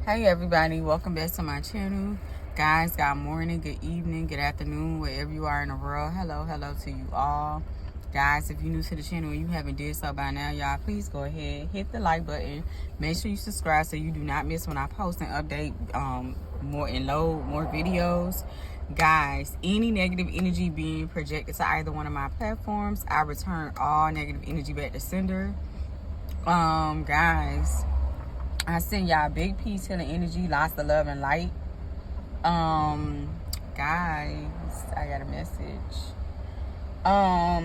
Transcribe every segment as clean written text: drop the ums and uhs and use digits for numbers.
Hey everybody, welcome back to my channel. Guys, good morning, good evening, good afternoon, wherever you are in the world. Hello to you all. Guys, if you're new to the channel and you haven't did so by now, y'all, please go ahead, hit the like button. Make sure you subscribe so you do not miss when I post and update load more videos. Guys, any negative energy being projected to either one of my platforms, I return all negative energy back to sender. Guys, I send y'all big peace, healing energy, lots of love and light. Guys, I got a message. I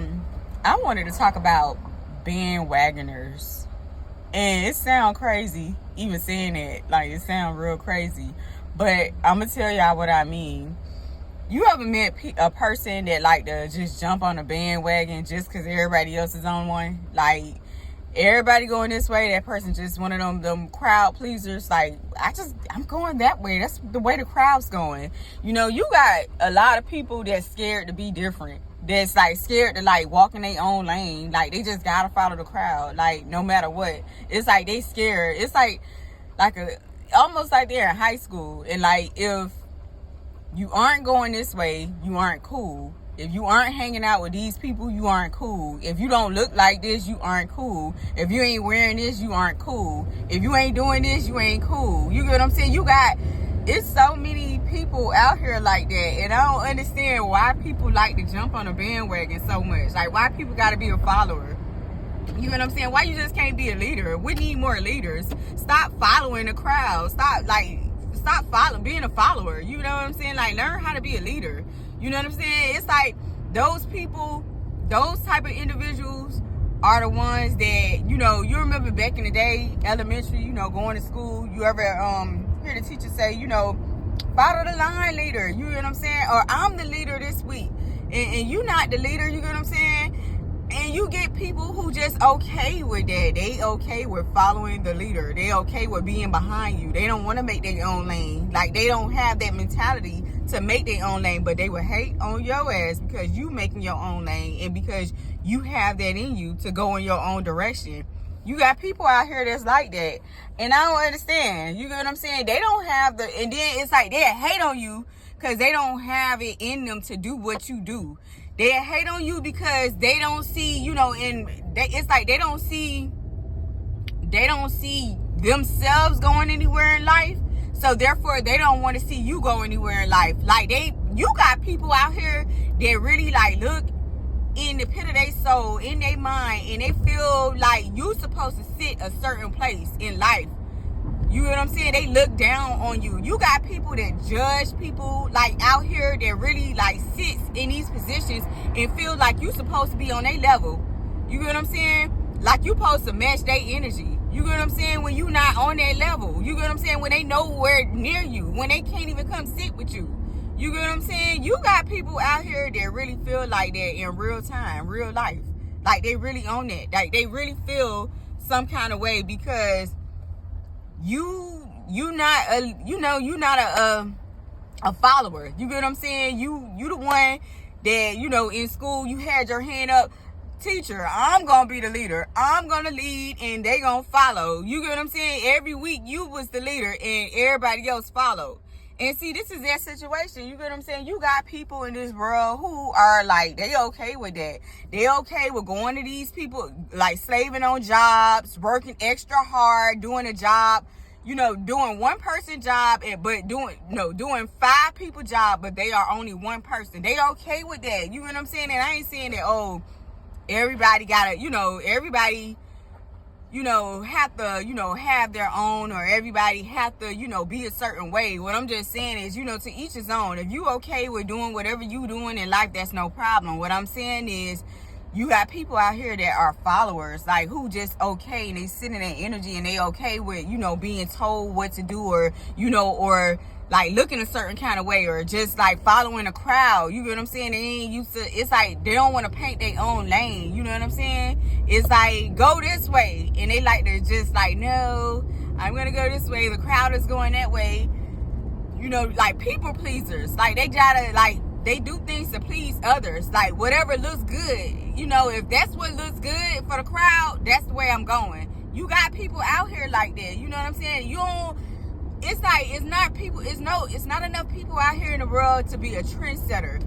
wanted to talk about bandwagoners. And it sound crazy even saying it. Like, it sound real crazy. But I'm going to tell y'all what I mean. You ever met a person that like to just jump on a bandwagon just because everybody else is on one? Like, everybody going this way, that person just one of them crowd pleasers. Like, I'm going that way. That's the way the crowd's going. You know, you got a lot of people that's scared to be different. That's like scared to like walk in their own lane. Like, they just gotta follow the crowd. Like, no matter what. It's like they scared. It's like almost like they're in high school. And like, if you aren't going this way, you aren't cool. If you aren't hanging out with these people, you aren't cool. If you don't look like this, you aren't cool. If you ain't wearing this, you aren't cool. If you ain't doing this, you ain't cool. You get what I'm saying? It's so many people out here like that. And I don't understand why people like to jump on a bandwagon so much. Like, why people got to be a follower? You know what I'm saying? Why you just can't be a leader? We need more leaders. Stop following the crowd. Stop being a follower. You know what I'm saying? Like, learn how to be a leader. You know what I'm saying? It's like those people, those type of individuals are the ones that, you know, you remember back in the day, elementary, you know, going to school, you ever hear the teacher say, you know, follow the line, leader. You know what I'm saying? Or I'm the leader this week. And you not the leader, you know what I'm saying? And you get people who just okay with that. They okay with following the leader. They okay with being behind you. They don't want to make their own lane. Like, they don't have that mentality to make their own lane, but they will hate on your ass because you making your own lane and because you have that in you to go in your own direction. You got people out here that's like that. And I don't understand. You get what I'm saying? They don't have and then it's like they hate on you because they don't have it in them to do what you do. They hate on you because they don't see, you know, it's like they don't see themselves going anywhere in life. So therefore, they don't want to see you go anywhere in life. Like, you got people out here that really like look in the pit of their soul, in their mind, and they feel like you supposed to sit a certain place in life. You know what I'm saying? They look down on you. You got people that judge people like out here that really like sits in these positions and feel like you supposed to be on their level. You know what I'm saying? Like, you supposed to match their energy. You know what I'm saying? When you not on their level. You know what I'm saying? When they nowhere near you. When they can't even come sit with you. You know what I'm saying? You got people out here that really feel like that in real time, real life. Like, they really own that. Like, they really feel some kind of way because you're not a follower. You get what I'm saying? You the one that, you know, in school you had your hand up, teacher, I'm gonna be the leader, I'm gonna lead, and they gonna follow. You get what I'm saying? Every week you was the leader and everybody else followed. And see, this is that situation. You get what I'm saying? You got people in this world who are like, they okay with that. They okay with going to these people, like slaving on jobs, working extra hard, doing a job, you know, doing one person job, but doing 5 people job, but they are only one person. They okay with that. You know what I'm saying? And I ain't saying that, oh, everybody gotta, you know, everybody, you know, have to, you know, have their own, or everybody have to, you know, be a certain way. What I'm just saying is, you know, to each his own. If you okay with doing whatever you doing in life, that's no problem. What I'm saying is, you got people out here that are followers, like, who just okay, and they sit in their energy, and they okay with, you know, being told what to do, or, you know, or like looking a certain kind of way, or just like following a crowd. You know what I'm saying? They ain't used to, it's like they don't want to paint their own lane. You know what I'm saying? It's like, go this way, and they like to just like, no, I'm gonna go this way, the crowd is going that way. You know, like people pleasers. Like, they gotta, like, they do things to please others. Like, whatever looks good, you know, if that's what looks good for the crowd, that's the way I'm going. You got people out here like that. You know what I'm saying? You don't, it's like, it's not enough people out here in the world to be a trendsetter.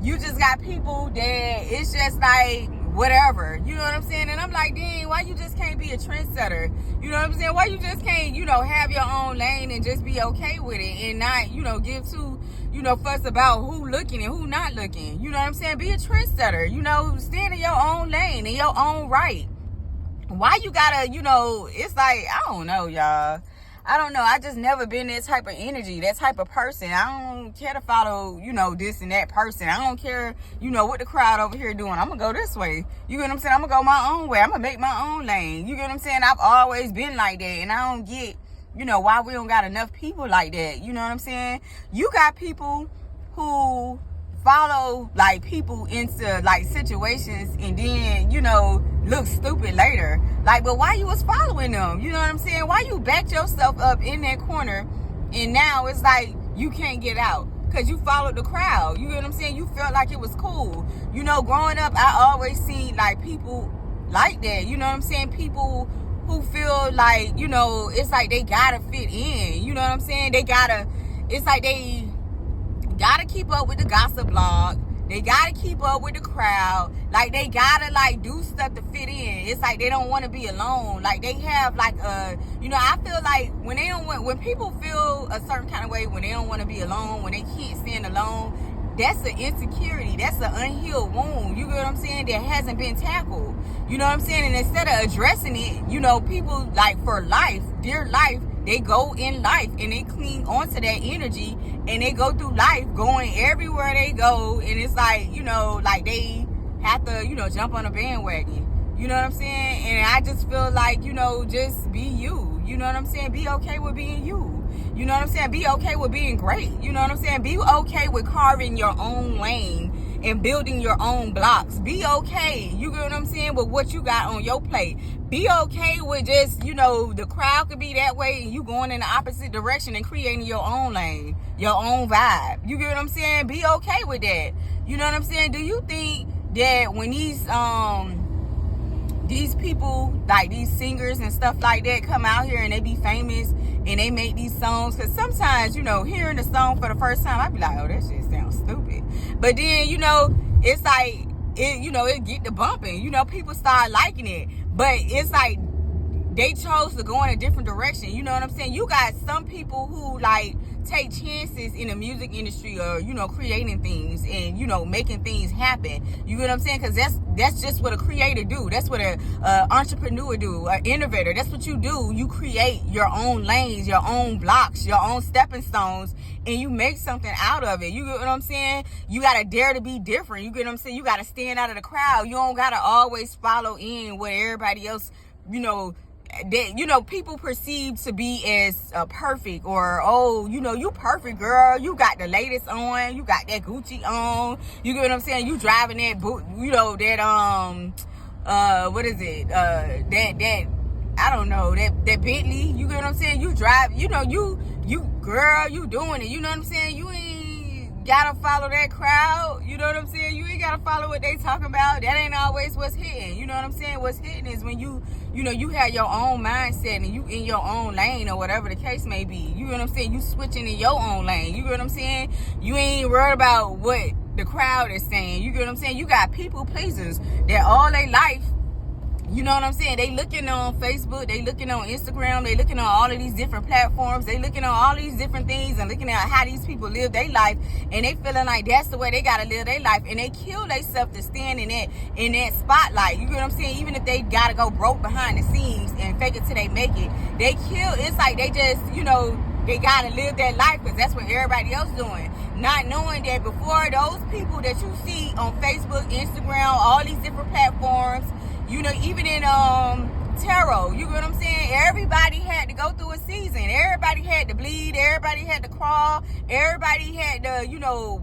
You just got people that it's just like whatever, you know what I'm saying? And I'm like, dang, why you just can't be a trendsetter? You know what I'm saying? Why you just can't, have your own lane and just be okay with it and not, give too, fuss about who looking and who not looking. You know what I'm saying? Be a trendsetter, stand in your own lane, in your own right. Why you gotta, it's like, I don't know, y'all. I don't know. I just never been that type of energy, that type of person. I don't care to follow, this and that person. I don't care, what the crowd over here doing. I'm going to go this way. You get what I'm saying? I'm going to go my own way. I'm going to make my own lane. You get what I'm saying? I've always been like that. And I don't get, why we don't got enough people like that. You know what I'm saying? You got people who follow like people into like situations and then look stupid later, like, but why you was following them? You know what I'm saying? Why you backed yourself up in that corner and now it's like you can't get out because you followed the crowd? You know what I'm saying? You felt like it was cool. Growing up, I always seen like people like that. You know what I'm saying? People who feel like, it's like they gotta fit in. You know what I'm saying? It's like they gotta keep up with the gossip blog. They gotta keep up with the crowd. Like, they gotta like do stuff to fit in. It's like they don't want to be alone. Like, they have like I feel like when people feel a certain kind of way, when they don't want to be alone, when they can't stand alone, that's an insecurity. That's an unhealed wound. You get what I'm saying? That hasn't been tackled. You know what I'm saying? And instead of addressing it, people like for life, dear life, they go in life and they cling onto that energy and they go through life going everywhere they go. And it's like, like they have to, jump on a bandwagon. You know what I'm saying? And I just feel like, just be you. You know what I'm saying? Be okay with being you. You know what I'm saying? Be okay with being great. You know what I'm saying? Be okay with carving your own lane and building your own blocks. Be okay, you get what I'm saying, with what you got on your plate. Be okay with just, the crowd could be that way and you going in the opposite direction and creating your own lane, your own vibe. You get what I'm saying? Be okay with that. You know what I'm saying? Do you think that when these people, like these singers and stuff like that, come out here and they be famous and they make these songs? Because sometimes, hearing the song for the first time, I be like, oh, that shit sounds stupid. But then, it's like, it get the bumping. People start liking it. But it's like they chose to go in a different direction. You know what I'm saying? You got some people who, like, take chances in the music industry or, creating things and, making things happen. You get what I'm saying? Because that's just what a creator do. That's what an entrepreneur do, an innovator. That's what you do. You create your own lanes, your own blocks, your own stepping stones, and you make something out of it. You get what I'm saying? You got to dare to be different. You get what I'm saying? You got to stand out of the crowd. You don't got to always follow in what everybody else, that people perceive to be as perfect, or you perfect, girl, you got the latest on, you got that Gucci on, you get what I'm saying, you driving that boot, that what is it, that I don't know, that Bentley, you get what I'm saying, you drive, you girl, you doing it, you know what I'm saying, you ain't gotta follow that crowd, you know what I'm saying, you ain't gotta follow what they talking about. That ain't always what's hitting, you know what I'm saying. What's hitting is when you have your own mindset and you in your own lane or whatever the case may be. You know what I'm saying? You switching in your own lane. You know what I'm saying? You ain't worried about what the crowd is saying. You know what I'm saying? You got people pleasers that all their life, you know what I'm saying, they looking on Facebook, they looking on Instagram, they looking on all of these different platforms, they looking on all these different things and looking at how these people live their life, and they feeling like that's the way they gotta live their life, and they kill themselves to stand in that spotlight. You know what I'm saying? Even if they gotta go broke behind the scenes and fake it till they make it, they kill. It's like they just, they gotta live that life because that's what everybody else doing, not knowing that before those people that you see on Facebook, Instagram, all these different platforms, even in tarot, you know what I'm saying? Everybody had to go through a season. Everybody had to bleed. Everybody had to crawl. Everybody had to,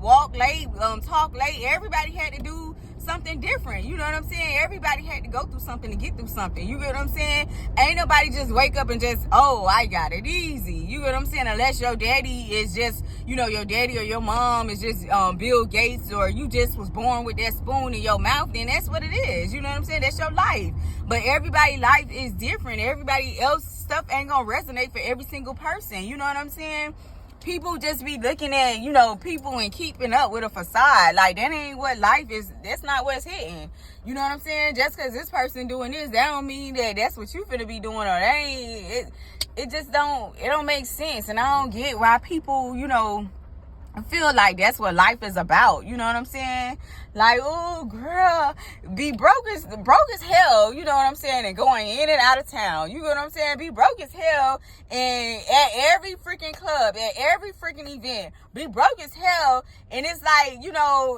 walk late, talk late. Everybody had to do something different. You know what I'm saying? Everybody had to go through something to get through something. You get what I'm saying? Ain't nobody just wake up and just, oh, I got it easy. You get what I'm saying? Unless your daddy is just, your daddy or your mom is just Bill Gates, or you just was born with that spoon in your mouth, then that's what it is. You know what I'm saying? That's your life. But everybody's life is different. Everybody else's stuff ain't gonna resonate for every single person. You know what I'm saying? People just be looking at, people and keeping up with a facade. Like, that ain't what life is. That's not what's hitting. You know what I'm saying? Just because this person doing this, that don't mean that that's what you finna be doing, or that ain't, it just don't make sense. And I don't get why people, I feel like that's what life is about. You know what I'm saying? Like, oh, girl, be broke as hell, you know what I'm saying, and going in and out of town. You know what I'm saying? Be broke as hell, and at every freaking club, at every freaking event, be broke as hell. And it's like,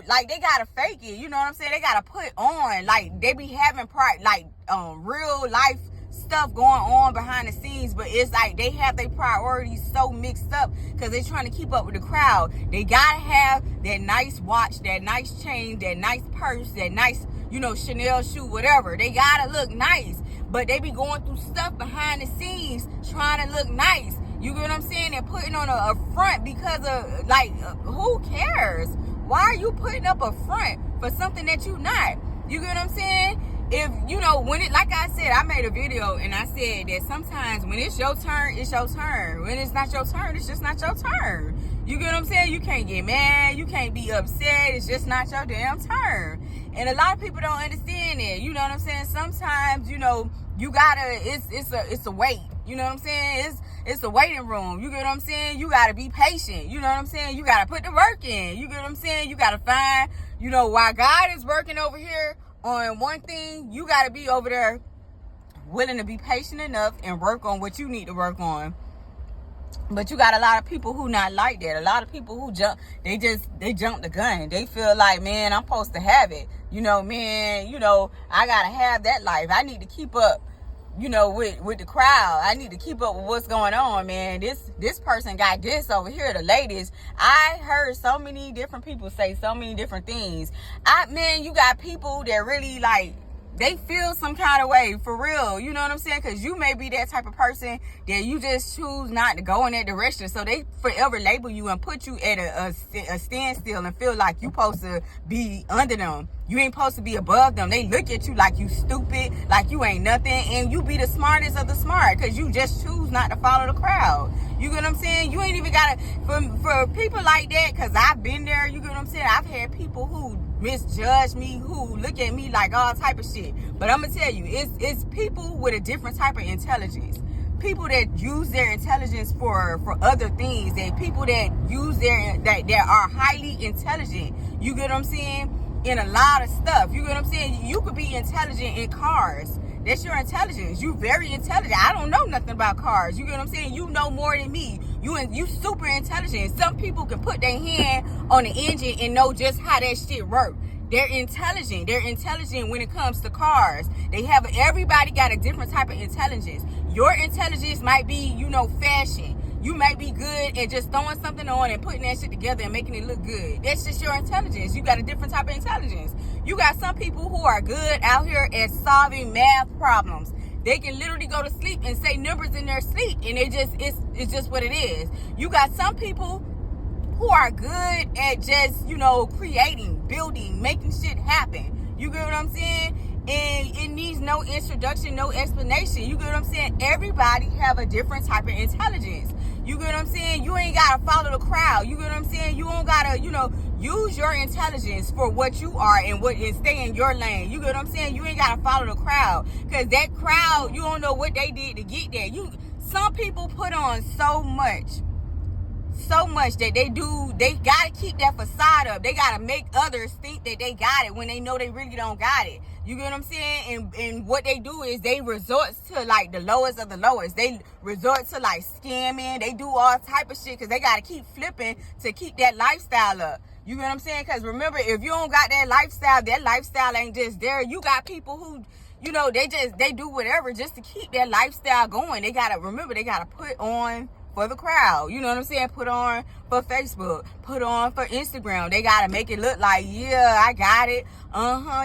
like they gotta fake it. You know what I'm saying? They gotta put on, like, they be having real life stuff going on behind the scenes, but it's like they have their priorities so mixed up because they're trying to keep up with the crowd. They gotta have that nice watch, that nice chain, that nice purse, that nice, Chanel shoe, whatever. They gotta look nice, but they be going through stuff behind the scenes trying to look nice. You get what I'm saying? And putting on a front because of, who cares? Why are you putting up a front for something that you not? You get what I'm saying? If, when it, like I said, I made a video and I said that sometimes when it's your turn, it's your turn. When it's not your turn, it's just not your turn. You get what I'm saying? You can't get mad. You can't be upset. It's just not your damn turn. And a lot of people don't understand it. You know what I'm saying? Sometimes, you gotta, it's a wait. You know what I'm saying? It's a waiting room. You get what I'm saying? You gotta be patient. You know what I'm saying? You gotta put the work in. You get what I'm saying? You gotta find, while God is working over here on one thing, you got to be over there willing to be patient enough and work on what you need to work on. But you got a lot of people who not like that. A lot of people who jump the gun. They feel like, man, I'm supposed to have it. I got to have that life. I need to keep up, with the crowd. I need to keep up with what's going on, man. This person got this over here. The ladies, I heard so many different people say so many different things. You got people that really they feel some kind of way for real. You know what I'm saying? Because you may be that type of person that you just choose not to go in that direction. So they forever label you and put you at a standstill and feel like you supposed to be under them. You ain't supposed to be above them. They look at you like you stupid, like you ain't nothing, and you be the smartest of the smart because you just choose not to follow the crowd. You get what I'm saying? You ain't even got to, for people like that, because I've been there, you get what I'm saying? I've had people who misjudge me, who look at me like all type of shit. But I'm going to tell you, it's people with a different type of intelligence. People that use their intelligence for other things, and people that use that are highly intelligent. You get what I'm saying? In a lot of stuff. You get what I'm saying? You could be intelligent in cars. That's your intelligence. You very intelligent. I don't know nothing about cars. You get what I'm saying? You know more than me. You super intelligent. Some people can put their hand on the engine and know just how that shit works. They're intelligent. They're intelligent when it comes to cars. Everybody got a different type of intelligence. Your intelligence might be, fashion. You might be good at just throwing something on and putting that shit together and making it look good. That's just your intelligence. You got a different type of intelligence. You got some people who are good out here at solving math problems. They can literally go to sleep and say numbers in their sleep, and it's just what it is. You got some people who are good at just, creating, building, making shit happen. You get what I'm saying? And it needs no introduction, no explanation. You get what I'm saying? Everybody have a different type of intelligence. You get what I'm saying? You ain't got to follow the crowd. You get what I'm saying? You don't got to, use your intelligence for what you are and stay in your lane. You get what I'm saying? You ain't got to follow the crowd. Because that crowd, you don't know what they did to get there. Some people put on so much that they got to keep that facade up. They got to make others think that they got it when they know they really don't got it. You get what I'm saying? And what they do is they resort to the lowest of the lowest. They resort to scamming. They do all type of shit because they got to keep flipping to keep that lifestyle up. You get what I'm saying? Because remember, if you don't got that lifestyle ain't just there. You got people who, they do whatever just to keep their lifestyle going. They got to put on for the crowd. You know what I'm saying? Put on for Facebook, put on for Instagram. They got to make it look like, yeah, I got it.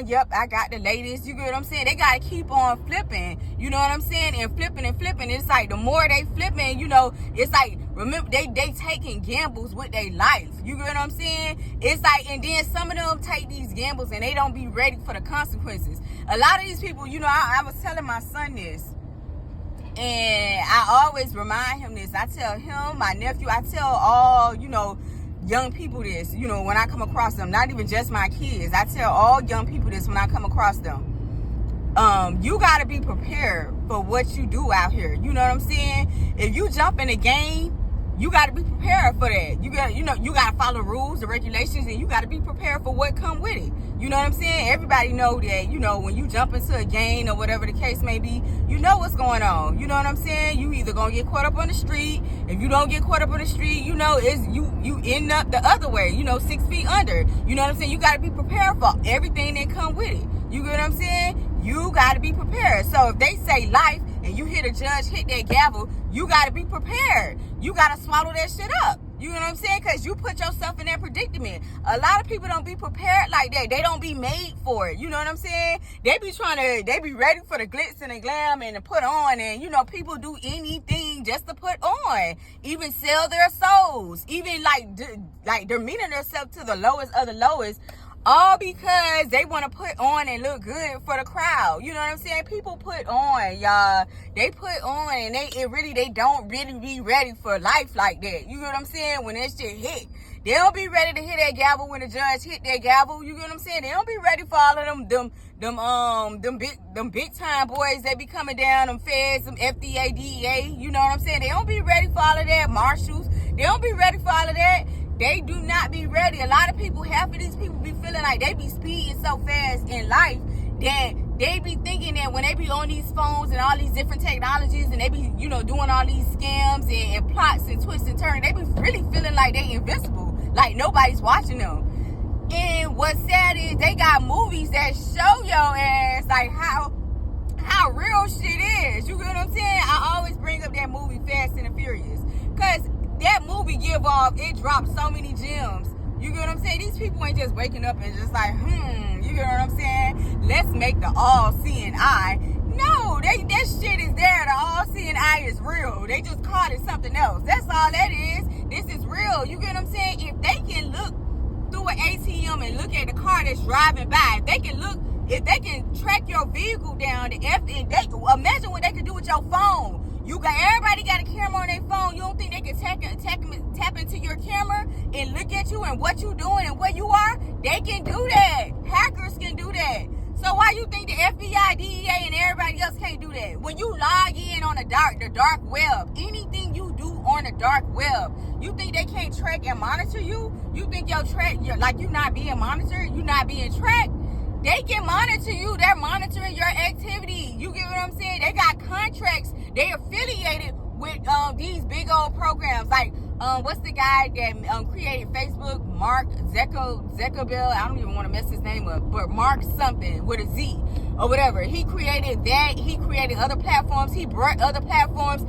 Yep, I got the latest. You get what I'm saying? They got to keep on flipping. You know what I'm saying? And flipping and flipping. It's like the more they flipping, you know, it's like, remember, they taking gambles with their life. You get what I'm saying? It's like, and then some of them take these gambles and they don't be ready for the consequences. A lot of these people, you know, I was telling my son this, and I always remind him this. I tell him, my nephew, I tell all, you know, young people this, you know, when I come across them, not even just my kids. I tell all young people this when I come across them. You got to be prepared for what you do out here. You know what I'm saying? If you jump in a game, you got to be prepared for that. You got to follow rules and regulations, and you got to be prepared for what come with it. You know what I'm saying? Everybody know that, you know, when you jump into a game or whatever the case may be, you know what's going on. You know what I'm saying? You either gonna get caught up on the street. If you don't get caught up on the street, you know, it's you end up the other way, you know, 6 feet under. You know what I'm saying? You got to be prepared for everything that come with it. You get what I'm saying? You got to be prepared. So if they say life and you hear the judge hit that gavel, you got to be prepared. You got to swallow that shit up. You know what I'm saying? Because you put yourself in that predicament. A lot of people don't be prepared like that. They don't be made for it. You know what I'm saying? They be ready for the glitz and the glam and to put on. And, you know, people do anything just to put on. Even sell their souls. Even like demeaning themselves to the lowest of the lowest. All because they want to put on and look good for the crowd. You know what I'm saying? People put on, y'all. They put on and they don't really be ready for life like that. You know what I'm saying? When that shit hit, they don't be ready to hit that gavel when the judge hit that gavel. You know what I'm saying? They don't be ready for all of them big time boys that be coming down, them feds, them FDA, DEA. You know what I'm saying? They don't be ready for all of that. Marshals. They don't be ready for all of that. They do not be ready. A lot of people, half of these people be feeling like they be speeding so fast in life that they be thinking that when they be on these phones and all these different technologies and they be, you know, doing all these scams and plots and twists and turns, they be really feeling like they invincible, like nobody's watching them. And what's sad is they got movies that show your ass like how real shit is. You get what I'm saying? I always bring up that movie Fast and the Furious, because that movie it dropped so many gems. You get what I'm saying? These people ain't just waking up and just like, you get what I'm saying? Let's make the all-seeing eye. No, that shit is there. The all-seeing eye is real. They just called it something else. That's all that is. This is real. You get what I'm saying? If they can look through an ATM and look at the car that's driving by, if they can track your vehicle down, imagine what they can do with your phone. Everybody got a camera on their phone. You don't think they can tap into your camera and look at you and what you doing and where you are? They can do that. Hackers can do that. So why you think the FBI, DEA, and everybody else can't do that? When you log in on the dark web, anything you do on the dark web, you think they can't track and monitor you? You think you're not being monitored? You not being tracked? They can monitor you. They're monitoring your activity. You get what I'm saying? They got contracts. They affiliated with these big old programs. Like, what's the guy that created Facebook? Mark Zuckerberg. I don't even want to mess his name up. But Mark something with a Z or whatever. He created that. He created other platforms. He brought other platforms.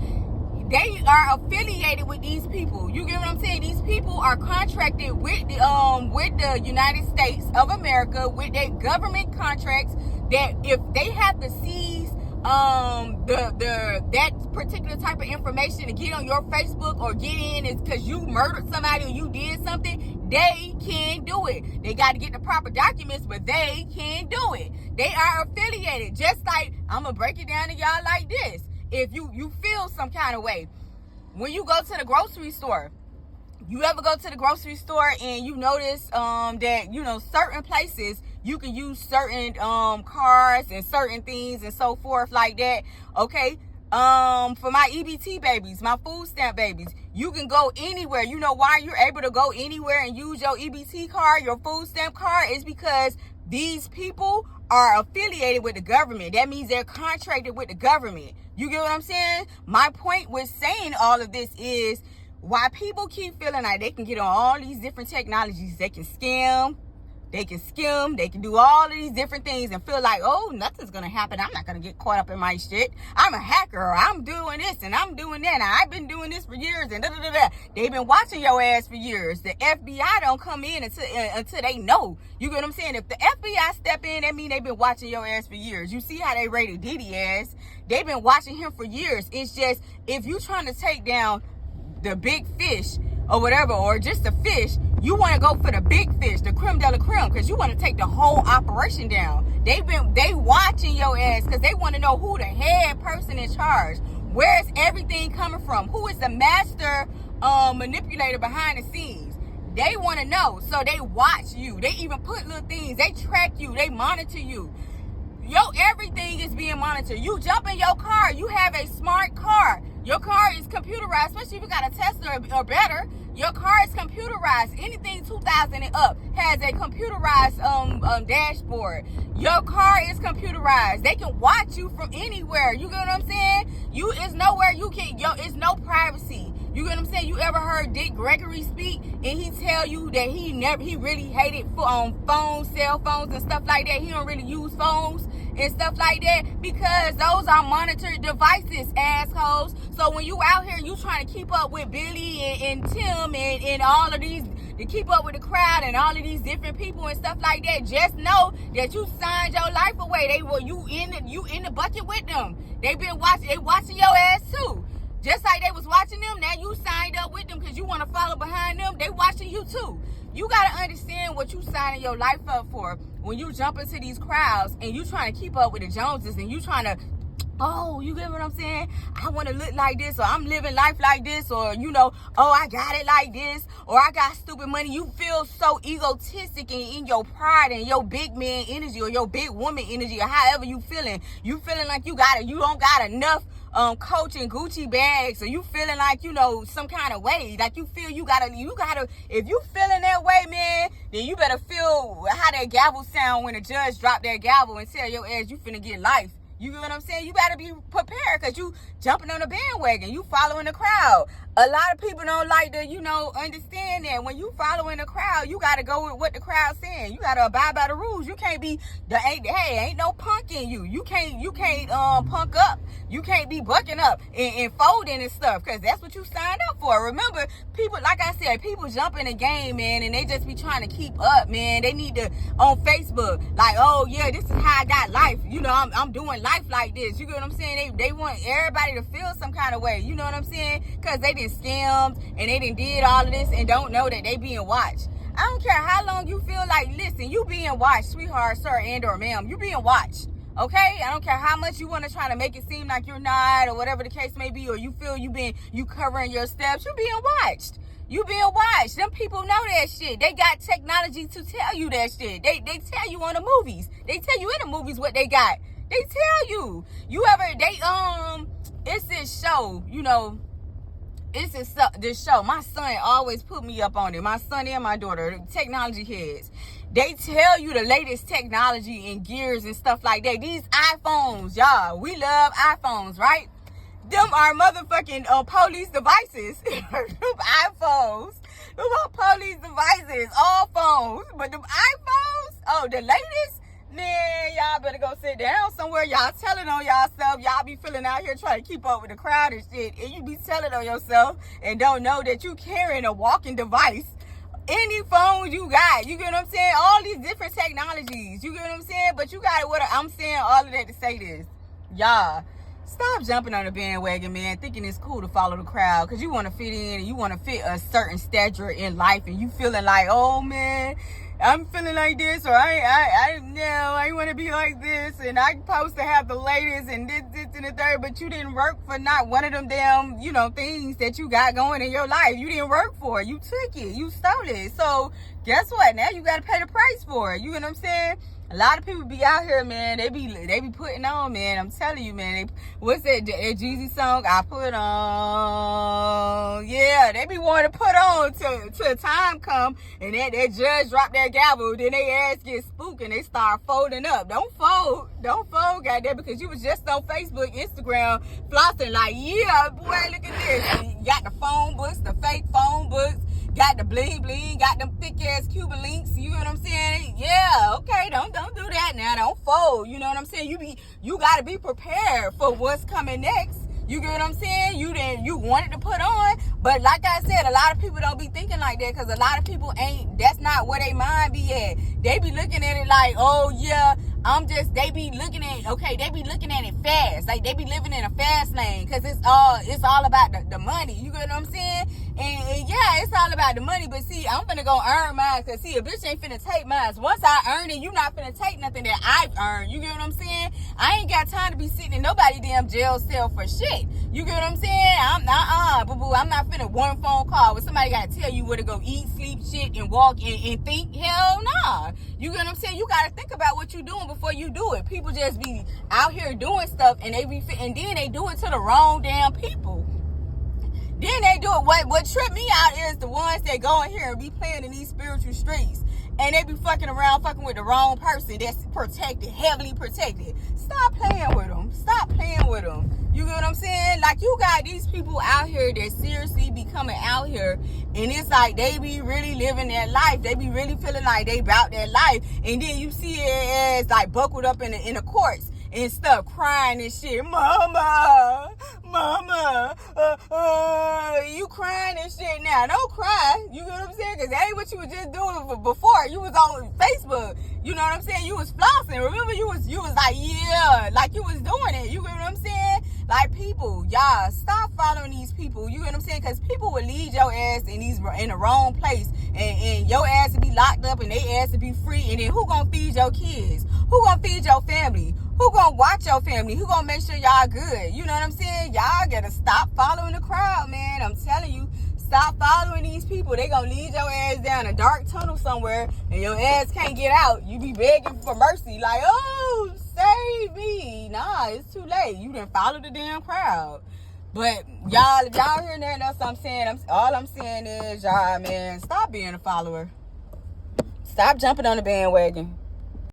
They are affiliated with these people. You get what I'm saying? These people are contracted with the United States of America, with their government contracts, that if they have to seize that particular type of information to get on your Facebook or get in is because you murdered somebody or you did something, they can do it. They got to get the proper documents, but they can do it. They are affiliated. Just like, I'm going to break it down to y'all like this. If you feel some kind of way, when you go to the grocery store, you ever go to the grocery store and you notice that, you know, certain places you can use certain cards and certain things and so forth like that. Okay. For my EBT babies, my food stamp babies, you can go anywhere. You know why you're able to go anywhere and use your EBT card, your food stamp card, is because these people are affiliated with the government. That means they're contracted with the government. You get what I'm saying? My point with saying all of this is why people keep feeling like they can get on all these different technologies. They can scam. they can skim, they can do all of these different things and feel like, oh, nothing's gonna happen. I'm not gonna get caught up in my shit. I'm a hacker, or I'm doing this and I'm doing that, and I've been doing this for years, and da-da-da-da. They've been watching your ass for years. The FBI don't come in until they know. You get what I'm saying? If the FBI step in, that means they've been watching your ass for years. You see how they rated Diddy ass? They've been watching him for years. It's just, if you trying to take down the big fish or whatever, or just a fish, you want to go for the big fish, the creme de la creme, because you want to take the whole operation down. They watching your ass because they want to know who the head person in charge. Where's everything coming from? Who is the master manipulator behind the scenes? They want to know, so they watch you. They even put little things. They track you. They monitor you. Everything is being monitored. You jump in your car, you have a smart car. Your car is computerized, especially if you got a Tesla or better. Your car is computerized. Anything 2000 and up has a computerized dashboard. Your car is computerized. They can watch you from anywhere. You get what I'm saying? It's nowhere you can. It's no privacy. You get what I'm saying? You ever heard Dick Gregory speak and he tell you that he really hated phones, cell phones and stuff like that? He don't really use phones and stuff like that because those are monitored devices, assholes. So when you out here, you trying to keep up with Billy and Tim and all of these, to keep up with the crowd and all of these different people and stuff like that, just know that you signed your life away. You in the bucket with them. They watching your ass too. Just like they was watching them, now you signed up with them because you want to follow behind them. They watching you too. You got to understand what you signing your life up for when you jump into these crowds and you trying to keep up with the Joneses and you trying to, oh, you get what I'm saying? I want to look like this, or I'm living life like this, or, oh, I got it like this, or I got stupid money. You feel so egotistic in your pride and your big man energy or your big woman energy or however you feeling. You feeling like you don't got enough Coach and Gucci bags, or you feeling like, some kind of way, like you feel you gotta, if you feeling that way, man, then you better feel how that gavel sound when a judge drop that gavel and tell your ass you finna get life. You get what I'm saying? You better be prepared because you jumping on the bandwagon. You following the crowd. A lot of people don't like to, understand that when you following the crowd, you got to go with what the crowd's saying. You got to abide by the rules. You can't be, ain't no punk in you. You can't punk up. You can't be bucking up and folding and stuff because that's what you signed up for. Remember, people, like I said, people jump in the game, man, and they just be trying to keep up, man. They need to, on Facebook, like, oh, yeah, this is how I got life. I'm doing life like this. You get what I'm saying? They want everybody to feel some kind of way. You know what I'm saying? Because they done scammed and they done did all of this and don't know that they being watched. I don't care how long you feel like, listen, you being watched, sweetheart, sir, and or ma'am. You being watched. Okay? I don't care how much you want to try to make it seem like you're not or whatever the case may be, or you feel you covering your steps. You being watched. You being watched. Them people know that shit. They got technology to tell you that shit. They tell you on the movies. They tell you in the movies what they got. They tell you. It's this show, this show. My son always put me up on it. My son and my daughter, technology heads. They tell you the latest technology and gears and stuff like that. These iPhones, y'all, we love iPhones, right? Them are motherfucking police devices. Them iPhones. Them are police devices. All phones. But them iPhones, the latest, man, y'all better go sit down somewhere. Y'all telling on y'allself. Y'all be feeling out here trying to keep up with the crowd and shit. And you be telling on yourself and don't know that you carrying a walking device. Any phone you got. You get what I'm saying? All these different technologies. You get what I'm saying? But you got what I'm saying all of that to say this. Y'all, stop jumping on the bandwagon, man, thinking it's cool to follow the crowd because you want to fit in and you want to fit a certain stature in life and you feeling like, oh, man, I'm feeling like this, or I want to be like this, and I supposed to have the latest and this and the third, but you didn't work for not one of them damn, things that you got going in your life. You didn't work for it. You took it. You stole it. So guess what? Now you got to pay the price for it. You know what I'm saying? A lot of people be out here, man. They be putting on, man. I'm telling you, man. What's that Jeezy song? I put on. Yeah, they be wanting to put on till time come and that judge drop that gavel. Then they ass get spooked and they start folding up. Don't fold, goddamn, because you was just on Facebook, Instagram, flossing like, yeah, boy, look at this. And you got the phone books, the fake phone books. got the bling bling, got them thick ass Cuban links. You know what I'm saying? Yeah, okay, don't do that now. Don't fold. You know what I'm saying? You gotta be prepared for what's coming next. You get what I'm saying? You wanted to put on, but like I said, a lot of people don't be thinking like that because a lot of people that's not where they mind be at. They be looking at it like, oh yeah, they be looking at it fast. Like they be living in a fast lane because it's all about the money. You get what I'm saying? And yeah, it's all about the money, but see, I'm finna go earn mine because see, a bitch ain't finna take mine. Once I earn it, you not finna take nothing that I've earned. You get what I'm saying? I ain't got time to be sitting in nobody damn jail cell for shit. You get what I'm saying? I'm not finna one phone call where somebody gotta tell you where to go eat, sleep, shit, and walk and think. Hell nah. You get what I'm saying? You gotta think about what you doing before you do it. People just be out here doing stuff and then they do it to the wrong damn people. Then they do it. What tripped me out is the ones that go in here and be playing in these spiritual streets. And they be fucking with the wrong person that's protected, heavily protected. Stop playing with them. Stop playing with them. You get what I'm saying? Like, you got these people out here that seriously be coming out here, and it's like they be really living their life. They be really feeling like they about their life. And then you see it as, like, buckled up in the courts and stuff, crying and shit. Mama, you crying and shit now. Don't cry. You know what I'm saying? Because that ain't what you was just doing before. You was on Facebook. You know what I'm saying? You was flossing. Remember, you was like, yeah, like you was doing it. You know what I'm saying? Like, people, y'all, stop following these people. You know what I'm saying? Because people will lead your ass in the wrong place. And your ass to be locked up and they ass to be free. And then who gonna feed your kids? Who gonna feed your family? Who gonna watch your family? Who gonna make sure y'all good? You know what I'm saying? Y'all gotta stop following the crowd, man. I'm telling you, stop following these people. They gonna lead your ass down a dark tunnel somewhere and your ass can't get out. You be begging for mercy like, oh, save me. Nah, it's too late. You done follow the damn crowd. But y'all hearing that, that's what I'm saying. All I'm saying is, y'all, man, stop being a follower. Stop jumping on the bandwagon.